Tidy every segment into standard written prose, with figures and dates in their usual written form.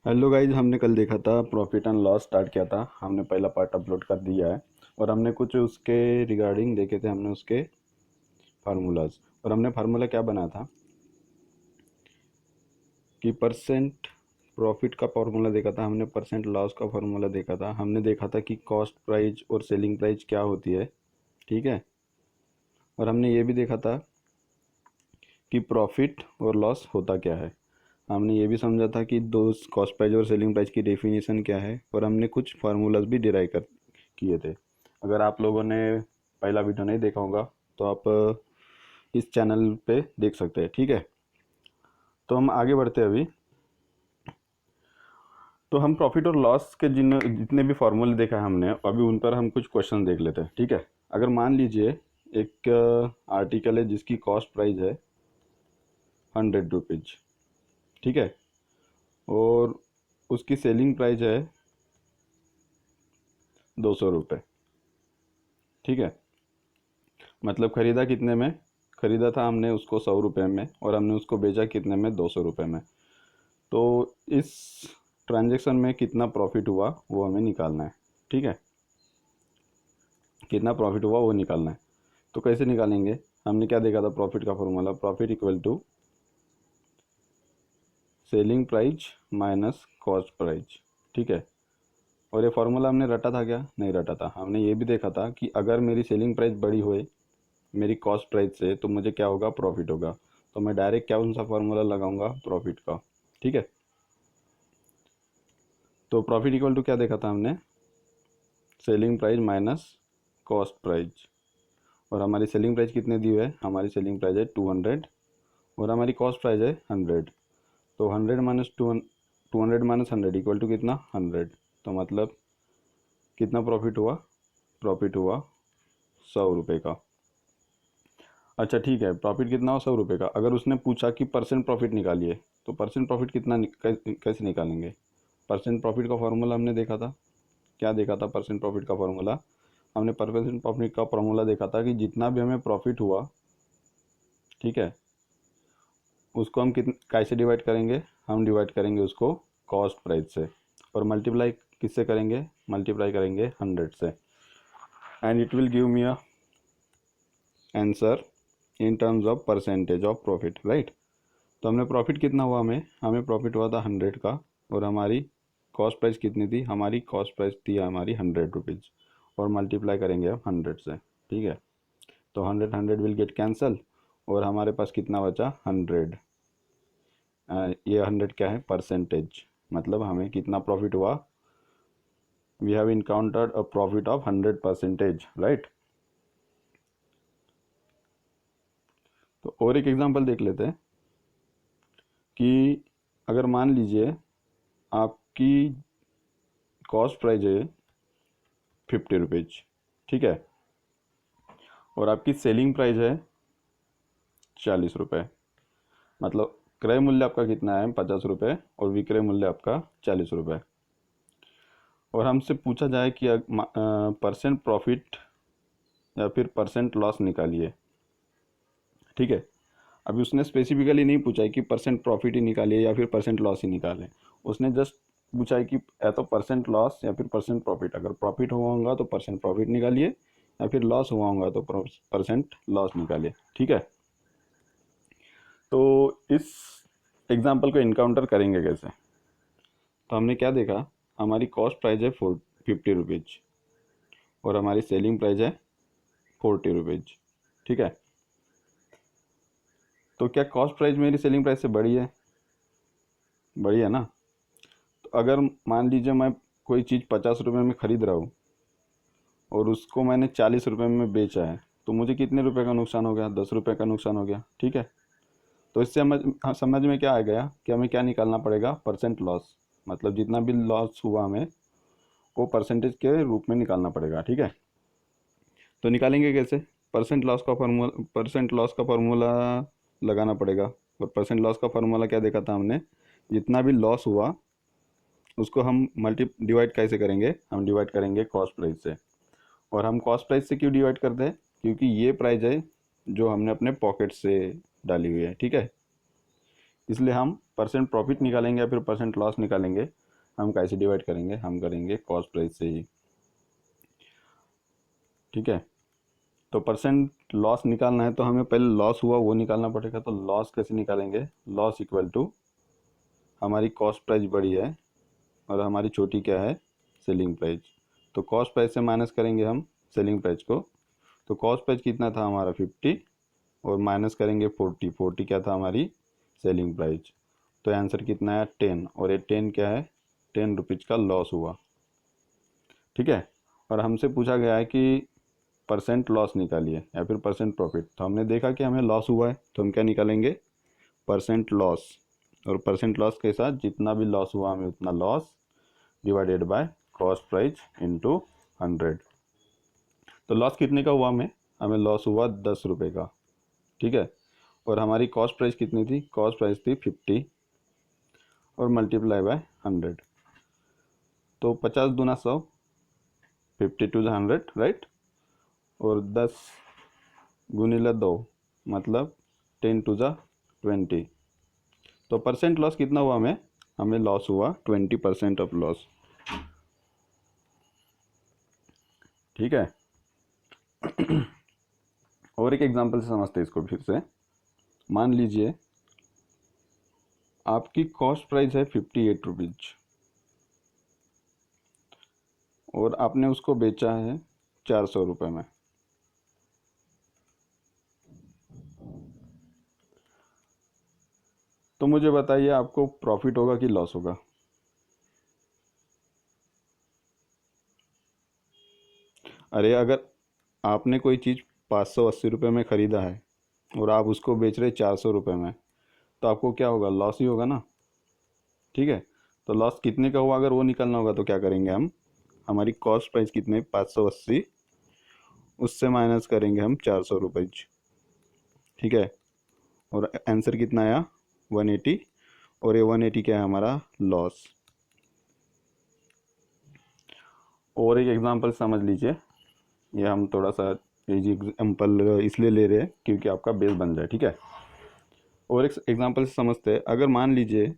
Hello guys, हमने कल देखा था प्रॉफिट एंड लॉस स्टार्ट किया था। हमने पहला पार्ट अपलोड कर दिया है और हमने कुछ उसके रिगार्डिंग देखे थे। हमने उसके फार्मूलाज और हमने फार्मूला क्या बनाया था कि परसेंट प्रॉफिट का फार्मूला देखा था, हमने परसेंट लॉस का फार्मूला देखा था, हमने देखा था कि कॉस्ट प्राइस और सेलिंग प्राइस क्या होती है। ठीक है। और हमने ये भी देखा था कि प्रॉफिट और लॉस होता क्या है। हमने ये भी समझा था कि दो कॉस्ट प्राइस और सेलिंग प्राइस की डेफिनेशन क्या है, और हमने कुछ फार्मूलाज भी डिराइव कर किए थे। अगर आप लोगों ने पहला वीडियो नहीं देखा होगा तो आप इस चैनल पे देख सकते हैं। ठीक है। तो हम आगे बढ़ते हैं अभी। तो हम प्रॉफिट और लॉस के जितने भी फार्मूले देखा है हमने, अभी उन पर हम कुछ क्वेश्चन देख लेते हैं। ठीक है। अगर मान लीजिए एक आर्टिकल है जिसकी कॉस्ट प्राइस है 100 रुपीज। ठीक है। और उसकी सेलिंग प्राइस है 200 रुपये। ठीक है। मतलब खरीदा कितने में? खरीदा था हमने उसको 100 रुपये में और हमने उसको बेचा कितने में? 200 रुपये में। तो इस ट्रांजैक्शन में कितना प्रॉफिट हुआ वो हमें निकालना है। ठीक है। कितना प्रॉफिट हुआ वो निकालना है। तो कैसे निकालेंगे? हमने क्या देखा था? प्रॉफिट का formula profit equal to selling price minus cost price. ठीक है। और ये फार्मूला हमने रटा था क्या? नहीं रटा था। हमने ये भी देखा था कि अगर मेरी सेलिंग प्राइस बड़ी होए मेरी कॉस्ट प्राइस से तो मुझे क्या होगा? प्रॉफिट होगा। तो मैं डायरेक्ट क्या उनसा फार्मूला लगाऊंगा? प्रॉफिट का। ठीक है। तो प्रॉफिट इक्वल टू क्या देखा था हमने? Selling price minus cost price. और हमारी सेलिंग प्राइस कितने दी हुई है? हमारी सेलिंग प्राइस है 200 और हमारी कॉस्ट प्राइस है 100। तो 100 - 200 इक्वल टू कितना? 100। तो मतलब कितना प्रॉफिट हुआ? प्रॉफिट हुआ 100 रुपये का। अच्छा ठीक है, प्रॉफिट कितना हो? 100 रुपये का। अगर उसने पूछा कि परसेंट प्रॉफिट निकालिए तो परसेंट प्रॉफिट कितना कैसे निकालेंगे? परसेंट प्रॉफिट का फार्मूला हमने देखा था। क्या देखा था परसेंट प्रॉफिट का फार्मूला? हमने परसेंट प्रॉफिट का फार्मूला देखा था कि जितना भी हमें प्रॉफिट हुआ, ठीक है, उसको हम कितने कैसे डिवाइड करेंगे? हम डिवाइड करेंगे उसको कॉस्ट प्राइस से और मल्टीप्लाई किससे करेंगे? मल्टीप्लाई करेंगे 100 से। And it will give me a answer in terms of percentage of profit, right. तो हमने प्रॉफिट कितना हुआ? हमें प्रॉफिट हुआ था 100 का। और हमारी कॉस्ट प्राइस कितनी थी? हमारी कॉस्ट प्राइस थी हमारी 100 रुपीज़। और मल्टीप्लाई करेंगे हम 100 से। ठीक है। तो 100 विल गेट कैंसल और हमारे पास कितना बचा? 100। ये 100 क्या है? परसेंटेज। मतलब हमें कितना प्रॉफिट हुआ? We have encountered a profit of 100%, right. तो और एक एग्जांपल देख लेते हैं कि अगर मान लीजिए आपकी कॉस्ट प्राइस है 50 रुपीज़। ठीक है। और आपकी सेलिंग प्राइस है 40 रुपये। मतलब क्रय मूल्य आपका कितना है? 50 रुपये और विक्रय मूल्य आपका 40 रुपये। और हमसे पूछा जाए कि परसेंट प्रॉफिट या फिर परसेंट लॉस निकालिए। ठीक है। अभी उसने स्पेसिफिकली नहीं पूछा है कि परसेंट प्रॉफिट ही निकालिए या फिर परसेंट लॉस ही निकालें। उसने जस्ट पूछा है कि या तो परसेंट लॉस या फिर परसेंट प्रॉफिट। अगर प्रॉफिट हुआ होगा तो परसेंट प्रॉफिट निकालिए या फिर लॉस हुआ होगा तो परसेंट लॉस निकालिए। ठीक है। तो इस एग्जाम्पल को इनकाउंटर करेंगे कैसे? तो हमने क्या देखा? हमारी कॉस्ट प्राइस है 50 रुपीज़ और हमारी सेलिंग प्राइस है 40 रुपीज़। ठीक है। तो क्या कॉस्ट प्राइस मेरी सेलिंग प्राइस से बड़ी है? बड़ी है ना। तो अगर मान लीजिए मैं कोई चीज़ 50 रुपये में ख़रीद रहा हूँ और उसको मैंने 40 रुपये में बेचा है, तो मुझे कितने रुपए का नुकसान हो गया? 10 रुपये का नुकसान हो गया। ठीक है। तो इससे समझ में क्या आ गया कि हमें क्या निकालना पड़ेगा? Percent loss. मतलब जितना भी लॉस हुआ हमें वो परसेंटेज के रूप में निकालना पड़ेगा। ठीक है। तो निकालेंगे कैसे? परसेंट लॉस का फार्मूला लगाना पड़ेगा। और परसेंट लॉस का फार्मूला क्या देखा था हमने? जितना भी लॉस हुआ उसको हम डिवाइड कैसे करेंगे? हम डिवाइड करेंगे कॉस्ट प्राइस से। और हम कॉस्ट प्राइस से क्यों डिवाइड करते हैं? क्योंकि ये प्राइस है जो हमने अपने पॉकेट से डाली हुई है। ठीक है। इसलिए हम परसेंट प्रॉफिट निकालेंगे या फिर परसेंट लॉस निकालेंगे, हम कैसे डिवाइड करेंगे, हम करेंगे कॉस्ट प्राइस से ही। ठीक है, तो परसेंट लॉस निकालना है तो हमें पहले लॉस हुआ वो निकालना पड़ेगा। तो लॉस कैसे निकालेंगे, लॉस इक्वल टू हमारी कॉस्ट प्राइस बड़ी है और हमारी छोटी क्या है, सेलिंग प्राइस। तो कॉस्ट प्राइस से माइनस करेंगे हम सेलिंग प्राइस को। तो कॉस्ट प्राइस कितना था हमारा 50 और माइनस करेंगे 40, 40 क्या था हमारी सेलिंग प्राइस। तो आंसर कितना है 10, और ये 10 क्या है, 10 रुपीज़ का लॉस हुआ। ठीक है, और हमसे पूछा गया है कि परसेंट लॉस निकालिए या फिर परसेंट प्रॉफिट। तो हमने देखा कि हमें लॉस हुआ है तो हम क्या निकालेंगे, परसेंट लॉस। और परसेंट लॉस के साथ जितना भी लॉस हुआ हमें उतना loss divided by cost price into 100। तो लॉस कितने का हुआ, हमें लॉस हुआ 10 रुपये का। ठीक है, और हमारी कॉस्ट प्राइस कितनी थी, कॉस्ट प्राइस थी 50 और मल्टीप्लाई बाय 100। तो 50 दूना 100, 50 टू 100 राइट, और 10 गुनीला 2 मतलब 10 टू 20। तो परसेंट लॉस कितना हुआ, हमें लॉस हुआ 20% ऑफ लॉस। ठीक है, और एक एग्जांपल से समझते हैं इसको फिर से। मान लीजिए आपकी कॉस्ट प्राइस है 58 रुपीज और आपने उसको बेचा है 400 रुपये में। तो मुझे बताइए आपको प्रॉफिट होगा कि लॉस होगा। अरे अगर आपने कोई चीज़ 580 रुपये में ख़रीदा है और आप उसको बेच रहे 400 रुपये में, तो आपको क्या होगा, लॉस ही होगा ना। ठीक है, तो लॉस कितने का हुआ अगर वो निकलना होगा तो क्या करेंगे हम, हमारी कॉस्ट प्राइस कितने 580, उससे माइनस करेंगे हम 400 रुपये। ठीक है, और आंसर कितना आया 180, और ये 180 क्या है हमारा लॉस। और एक एग्जांपल समझ लीजिए, ये हम थोड़ा सा इजी एग्जांपल इसलिए ले रहे हैं क्योंकि आपका बेस बन जाए। ठीक है, और एक एग्जांपल से समझते हैं। अगर मान लीजिए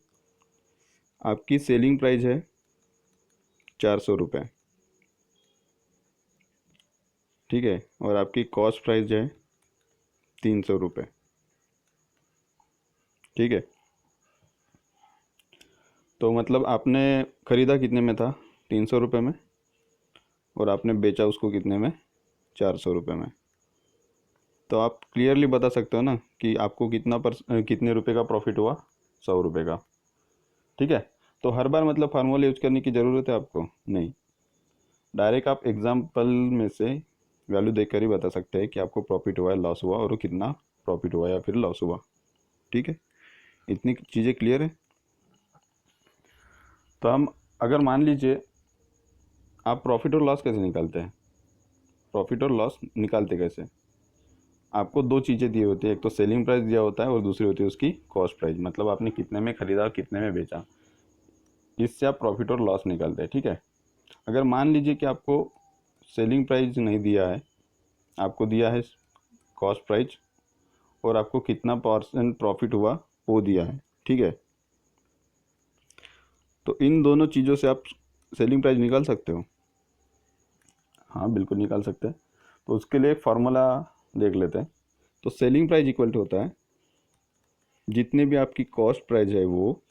आपकी सेलिंग प्राइस है 400 रुपये, ठीक है, और आपकी कॉस्ट प्राइस है 300 रुपये। ठीक है, तो मतलब आपने ख़रीदा कितने में था, 300 रुपये में, और आपने बेचा उसको कितने में, 400 रुपये में। तो आप क्लियरली बता सकते हो ना कि आपको कितने रुपए का प्रॉफिट हुआ, 100 रुपये का। ठीक है, तो हर बार मतलब फार्मूला यूज करने की ज़रूरत है आपको नहीं, डायरेक्ट आप एग्जाम्पल में से वैल्यू देखकर ही बता सकते हैं कि आपको प्रॉफिट हुआ है, लॉस हुआ, और वो कितना प्रॉफिट हुआ या फिर लॉस हुआ। ठीक है, इतनी चीज़ें क्लियर है। तो हम अगर मान लीजिए आप प्रॉफिट और लॉस कैसे निकालते हैं, प्रॉफिट और लॉस निकालते कैसे, आपको दो चीज़ें दी होती है, एक तो सेलिंग प्राइस दिया होता है और दूसरी होती है उसकी कॉस्ट प्राइस, मतलब आपने कितने में ख़रीदा और कितने में बेचा, इससे आप प्रॉफिट और लॉस निकालते हैं। ठीक है, अगर मान लीजिए कि आपको सेलिंग प्राइस नहीं दिया है, आपको दिया है कॉस्ट प्राइस, और आपको कितना परसेंट प्रॉफिट हुआ वो दिया है। ठीक है, तो इन दोनों चीज़ों से आप सेलिंग प्राइस निकाल सकते हो। हाँ बिल्कुल निकाल सकते हैं। तो उसके लिए एक फार्मूला देख लेते हैं। तो सेलिंग प्राइस इक्वल टू होता है जितने भी आपकी कॉस्ट प्राइस है वो,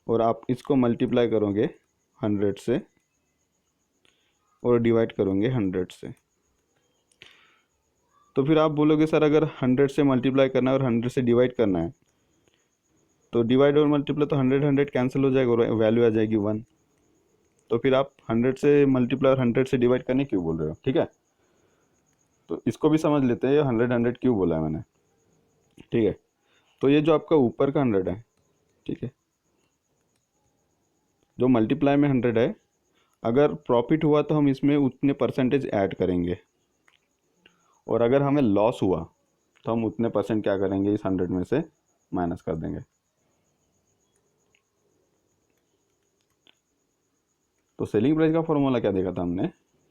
और आप इसको मल्टीप्लाई करोगे 100 से और डिवाइड करोगे 100 से। तो फिर आप बोलोगे सर अगर 100 से मल्टीप्लाई करना है और 100 से डिवाइड करना है, तो डिवाइड और मल्टीप्लाई तो 100 100 कैंसिल हो जाएगा और वैल्यू आ जाएगी 1। तो फिर आप 100 से मल्टीप्लाई और 100 से डिवाइड करने क्यों बोल रहे हो। ठीक है, तो इसको भी समझ लेते हैं, 100 100 क्यों बोला है मैंने। ठीक है, तो ये जो आपका ऊपर का 100 है, ठीक है, जो मल्टीप्लाई में 100 है, अगर प्रॉफिट हुआ तो हम इसमें उतने परसेंटेज ऐड करेंगे, और अगर हमें लॉस हुआ तो हम उतने परसेंट क्या करेंगे, इस 100 में से माइनस कर देंगे। तो सेलिंग प्राइस का फॉर्मूला क्या देखा था हमने,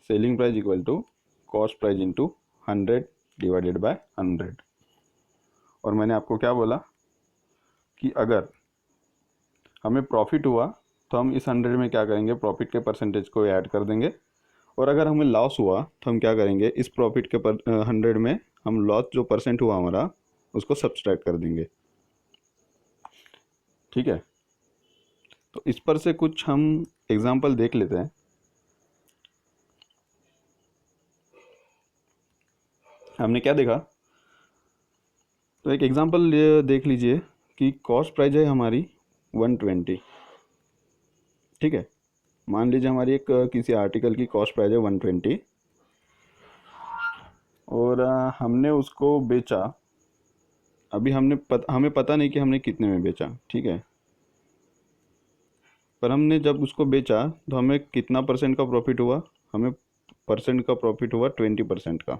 selling price equal to cost price into 100 divided by 100। और मैंने आपको क्या बोला कि अगर हमें प्रॉफिट हुआ तो हम इस 100 में क्या करेंगे, प्रॉफिट के परसेंटेज को ऐड कर देंगे, और अगर हमें लॉस हुआ तो हम क्या करेंगे, इस प्रॉफिट के 100 में हम लॉस जो परसेंट हुआ हमारा उसको सब्सट्रैक्ट कर देंगे। ठीक है, तो इस पर से कुछ हम एग्जांपल देख लेते हैं। हमने क्या देखा, तो एक एग्जांपल देख लीजिए कि कॉस्ट प्राइस है हमारी 120। ठीक है, मान लीजिए हमारी एक किसी आर्टिकल की कॉस्ट प्राइस है 120, और हमने उसको बेचा। अभी हमें पता नहीं कि हमने कितने में बेचा। ठीक है, पर हमने जब उसको बेचा तो हमें कितना परसेंट का प्रॉफिट हुआ, हमें परसेंट का प्रॉफिट हुआ 20% का।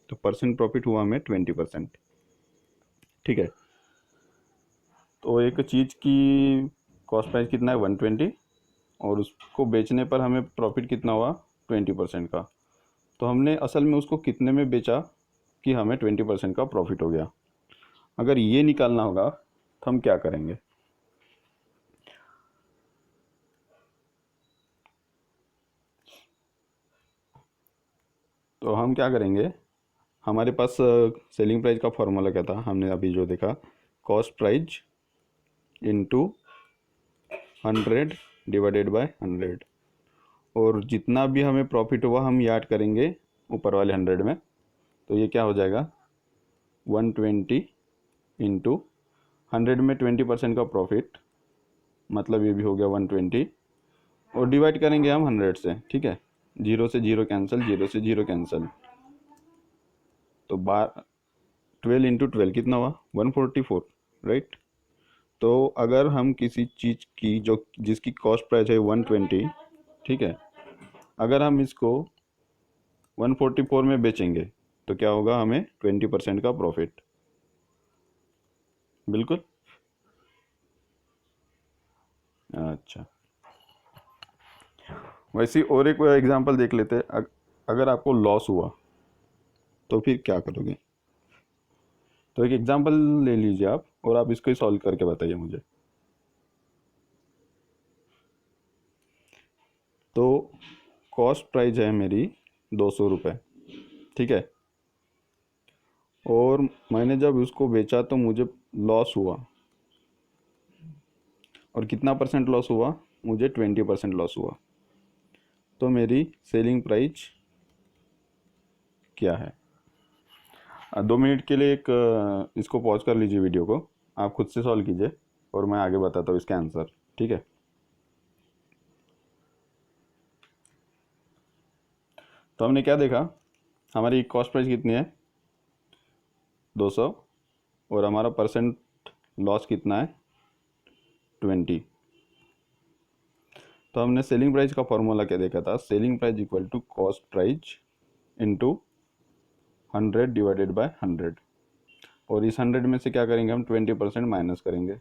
तो परसेंट प्रॉफिट हुआ हमें 20%। ठीक है, तो एक चीज़ की कॉस्ट प्राइस कितना है 120, और उसको बेचने पर हमें प्रॉफिट कितना हुआ 20% का। तो हमने असल में उसको कितने में बेचा कि हमें 20% का प्रॉफिट हो गया। अगर ये निकालना होगा तो हम क्या करेंगे, तो हम क्या करेंगे, हमारे पास सेलिंग प्राइस का फॉर्मूला क्या था, हमने अभी जो देखा, cost price into 100 divided by 100, और जितना भी हमें प्रॉफिट हुआ हम याद करेंगे ऊपर वाले 100 में। तो ये क्या हो जाएगा, 120 इंटू 100 में 20% का प्रॉफिट, मतलब ये भी हो गया 120, और डिवाइड करेंगे हम 100 से। ठीक है, जीरो से जीरो कैंसिल, जीरो से जीरो कैंसिल, तो 12 इंटू 12 कितना हुआ 144, राइट। तो अगर हम किसी चीज़ की जो जिसकी कॉस्ट प्राइस है 120, ठीक है, अगर हम इसको 144 में बेचेंगे तो क्या होगा, हमें 20% का प्रॉफिट। बिल्कुल। अच्छा, वैसे और एक एग्जांपल देख लेते हैं। अगर आपको लॉस हुआ तो फिर क्या करोगे, तो एक एग्जांपल ले लीजिए आप, और आप इसको ही सॉल्व करके बताइए मुझे। तो कॉस्ट प्राइस है मेरी 200 रुपये। ठीक है, और मैंने जब उसको बेचा तो मुझे लॉस हुआ, और कितना परसेंट लॉस हुआ, मुझे 20% लॉस हुआ। तो मेरी सेलिंग प्राइस क्या है। 2 मिनट के लिए एक इसको पॉज कर लीजिए वीडियो को, आप खुद से सॉल्व कीजिए, और मैं आगे बताता हूँ इसका आंसर। ठीक है, तो हमने क्या देखा, हमारी कॉस्ट प्राइस कितनी है 200, और हमारा परसेंट लॉस कितना है 20। तो हमने सेलिंग प्राइस का फॉर्मूला क्या देखा था, selling price equal to cost price into 100 divided by 100, और इस 100 में से क्या करेंगे हम 20% माइनस करेंगे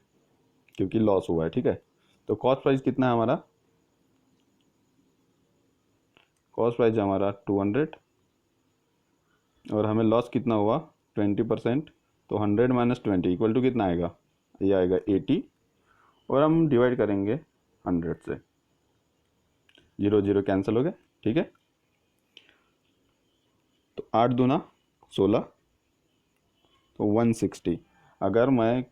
क्योंकि लॉस हुआ है। ठीक है, तो कॉस्ट प्राइस कितना है हमारा, कॉस्ट प्राइस है हमारा 200, और हमें लॉस कितना हुआ 20%। तो 100 माइनस 20 इक्वल टू कितना आएगा, ये आएगा 80, और हम डिवाइड करेंगे 100 से, जीरो जीरो कैंसिल हो गए। ठीक है, तो 8 दूना 16, तो 160। अगर मैं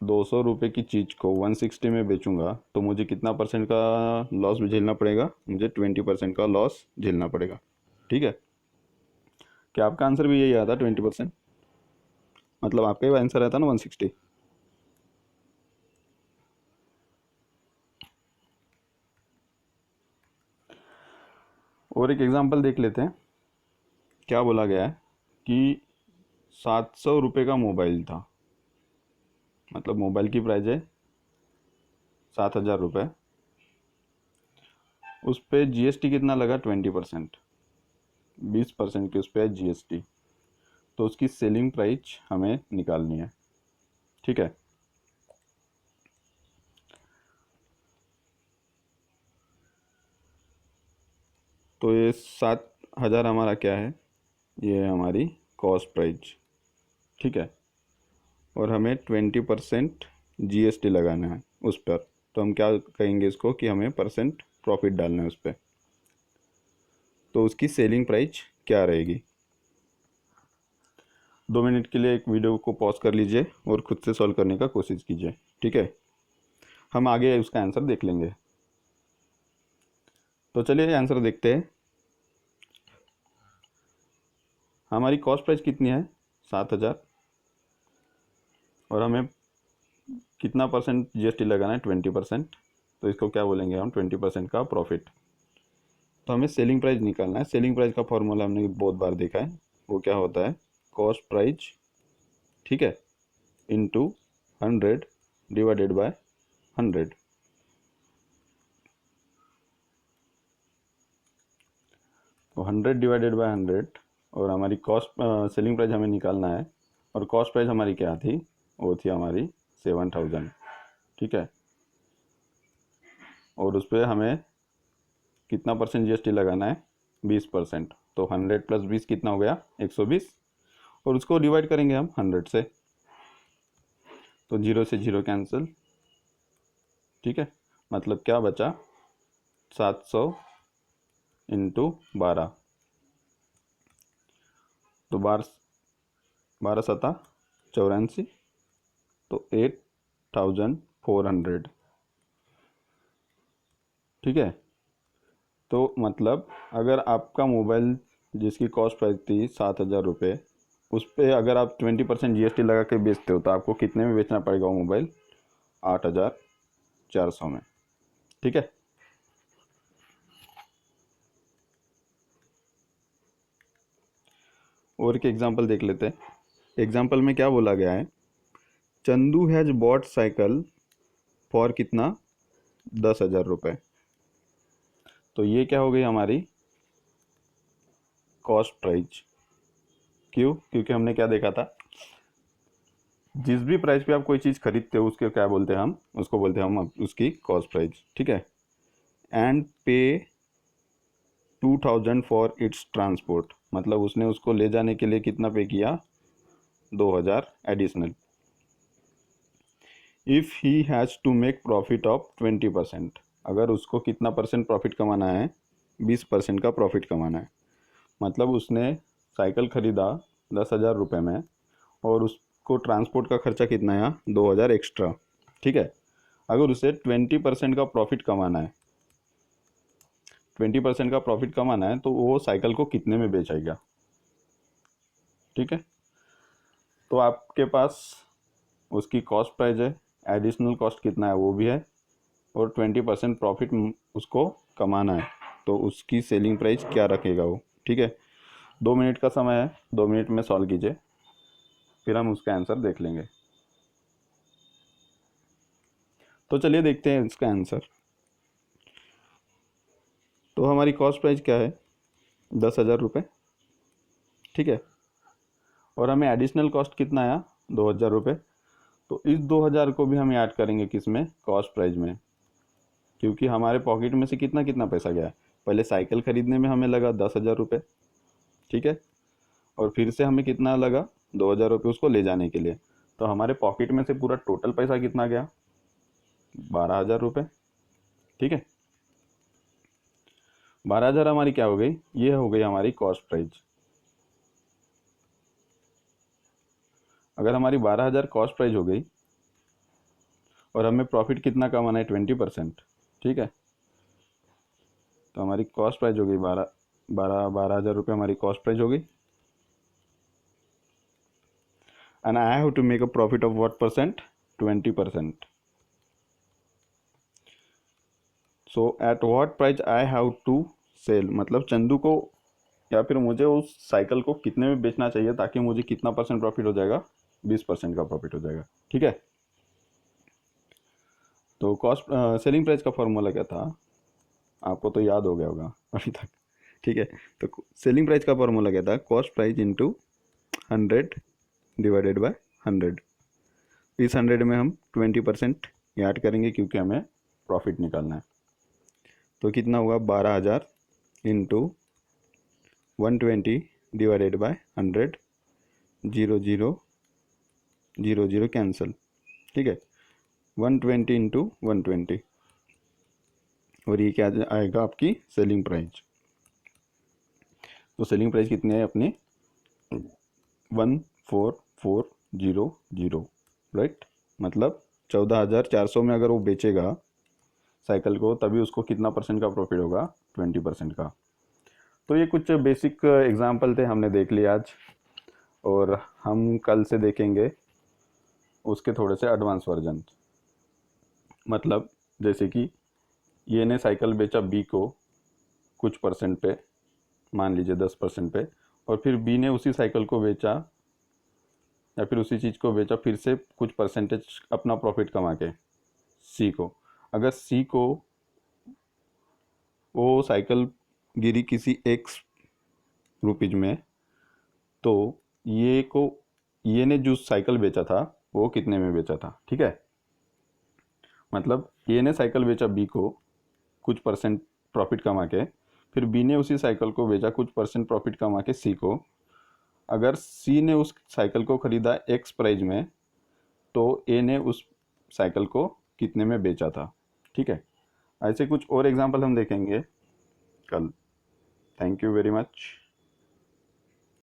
200 रुपये की चीज़ को 160 में बेचूंगा तो मुझे कितना परसेंट का लॉस भी झेलना पड़ेगा, मुझे 20% का लॉस झेलना पड़ेगा। ठीक है, क्या आपका आंसर भी यही आया था 20%, मतलब आपका ही आंसर आया था ना 160। और एक एग्जांपल देख लेते हैं। क्या बोला गया है कि 700 रुपये का मोबाइल था, मतलब मोबाइल की प्राइस है 7,000 रुपये, उस पर जीएसटी कितना लगा 20%, 20% की उस पर जीएसटी। तो उसकी सेलिंग प्राइस हमें निकालनी है। ठीक है, तो ये 7,000 हमारा क्या है, ये है हमारी कॉस्ट प्राइस। ठीक है, और हमें 20% जीएसटी लगाना है उस पर, तो हम क्या कहेंगे इसको कि हमें परसेंट प्रॉफिट डालना है उस पर। तो उसकी सेलिंग प्राइस क्या रहेगी। 2 मिनट के लिए एक वीडियो को पॉज कर लीजिए और खुद से सॉल्व करने का कोशिश कीजिए, ठीक है। हम आगे उसका आंसर देख लेंगे। तो चलिए आंसर देखते हैं। हमारी कॉस्ट प्राइस कितनी है, 7,000, और हमें कितना परसेंट जीएसटी लगाना है, 20%। तो इसको क्या बोलेंगे हम, 20% का प्रॉफिट। तो हमें सेलिंग प्राइस निकालना है। सेलिंग प्राइस का फॉर्मूला हमने बहुत बार देखा है, वो क्या होता है, कॉस्ट प्राइस, ठीक है, इंटू 100 डिवाइडेड बाय 100। तो 100 डिवाइडेड बाय 100, और हमारी कॉस्ट सेलिंग प्राइस हमें निकालना है, और कॉस्ट प्राइस हमारी क्या थी, वो थी हमारी 7,000, ठीक है। और उस पर हमें कितना परसेंट जीएसटी लगाना है, 20%। तो 100 प्लस 20 कितना हो गया, 120, और उसको डिवाइड करेंगे हम 100 से, तो 0 से 0 कैंसिल, ठीक है। मतलब क्या बचा, 700 इंटू 12, तो 12 सता 84, तो 8,400, ठीक है। तो मतलब अगर आपका मोबाइल जिसकी कॉस्ट प्राइस थी 7,000 रुपये, उस पर अगर आप 20% जीएसटी लगा के बेचते हो तो आपको कितने में बेचना पड़ेगा वो मोबाइल, 8,400 में, ठीक है। और एक एग्जांपल देख लेते हैं। एग्जांपल में क्या बोला गया है, Chandu has bot cycle for कितना, 10,000 रुपये। तो ये क्या हो गई हमारी कॉस्ट प्राइस। क्यों, क्योंकि हमने क्या देखा था, जिस भी प्राइस पे आप कोई चीज़ खरीदते हो उसके क्या बोलते हैं हम, उसको बोलते हैं हम उसकी कॉस्ट प्राइस, ठीक है। एंड पे 2,000 फॉर इट्स ट्रांसपोर्ट, मतलब उसने उसको ले जाने के लिए कितना पे किया, 2,000 additional. If he has to make profit of 20%, अगर उसको कितना परसेंट प्रॉफिट कमाना है, 20% का प्रॉफिट कमाना है। मतलब उसने साइकिल ख़रीदा 10,000 रुपये में, और उसको ट्रांसपोर्ट का खर्चा कितना आया, 2,000 एक्स्ट्रा, ठीक है। अगर उसे 20% का प्रॉफिट कमाना है, 20% का प्रॉफिट कमाना है, तो वो साइकिल को कितने में बेचेगा, ठीक है। तो आपके पास उसकी कॉस्ट प्राइस है, एडिशनल कॉस्ट कितना है वो भी है, और 20% प्रॉफिट उसको कमाना है, तो उसकी सेलिंग प्राइस क्या रखेगा वो, ठीक है। 2 मिनट का समय है, 2 मिनट में सॉल्व कीजिए, फिर हम उसका आंसर देख लेंगे। तो चलिए देखते हैं इसका आंसर। तो हमारी कॉस्ट प्राइस क्या है, 10,000 रुपये, ठीक है। और हमें एडिशनल कॉस्ट कितना आया, 2,000 रुपये। तो इस 2,000 को भी हम ऐड करेंगे किस में, कॉस्ट प्राइस में, क्योंकि हमारे पॉकेट में से कितना कितना पैसा गया, पहले साइकिल ख़रीदने में हमें लगा 10,000 रुपये, ठीक है। और फिर से हमें कितना लगा, 2,000 रुपये उसको ले जाने के लिए। तो हमारे पॉकेट में से पूरा टोटल पैसा कितना गया, 12,000 रुपये, ठीक है। 12,000 हमारी क्या हो गई, ये हो गई हमारी कॉस्ट प्राइस। अगर हमारी 12,000 कॉस्ट प्राइस हो गई और हमें प्रॉफिट कितना कमाना है, 20%, ठीक है। तो हमारी कॉस्ट प्राइस हो गई 12,000 रुपये, हमारी कॉस्ट प्राइस हो गई। And I have to make a profit of what percent, 20%। So at what price I have to sell, मतलब चंदू को या फिर मुझे उस साइकिल को कितने में बेचना चाहिए ताकि मुझे कितना परसेंट प्रॉफिट हो जाएगा, 20% का प्रॉफिट हो जाएगा, ठीक है। तो कॉस्ट सेलिंग प्राइस का फॉर्मूला क्या था, आपको तो याद हो गया होगा अभी तक, ठीक है। तो सेलिंग प्राइस का फॉर्मूला क्या था, cost price into 100 divided by 100। इस 100 में हम 20% ऐड करेंगे क्योंकि हमें प्रॉफिट निकालना है। तो कितना हुआ, 12,000 इंटू 120 डिवाइडेड बाय 100, 0 0 0 0 कैंसिल, ठीक है। 120 इंटू 120, और ये क्या आएगा आपकी सेलिंग प्राइस। तो सेलिंग प्राइस कितनी है अपनी 14400, राइट। मतलब 14,400 में अगर वो बेचेगा साइकिल को, तभी उसको कितना परसेंट का प्रॉफिट होगा, 20% का। तो ये कुछ बेसिक एग्जाम्पल थे, हमने देख लिया आज, और हम कल से देखेंगे उसके थोड़े से एडवांस वर्जन। मतलब जैसे कि ये ने साइकिल बेचा बी को कुछ परसेंट पे, मान लीजिए 10% पे, और फिर बी ने उसी साइकिल को बेचा या फिर उसी चीज़ को बेचा फिर से कुछ परसेंटेज अपना प्रॉफिट कमा के सी को। अगर सी को वो साइकिल गिरी किसी एक्स रुपीज में, तो ये ने जो साइकिल बेचा था वो कितने में बेचा था, ठीक है। मतलब ए ने साइकिल बेचा बी को कुछ परसेंट प्रॉफिट कमा के, फिर बी ने उसी साइकिल को बेचा कुछ परसेंट प्रॉफिट कमा के सी को। अगर सी ने उस साइकिल को खरीदा एक्स प्राइस में, तो ए ने उस साइकिल को कितने में बेचा था, ठीक है। ऐसे कुछ और एग्जांपल हम देखेंगे कल। Thank you very much.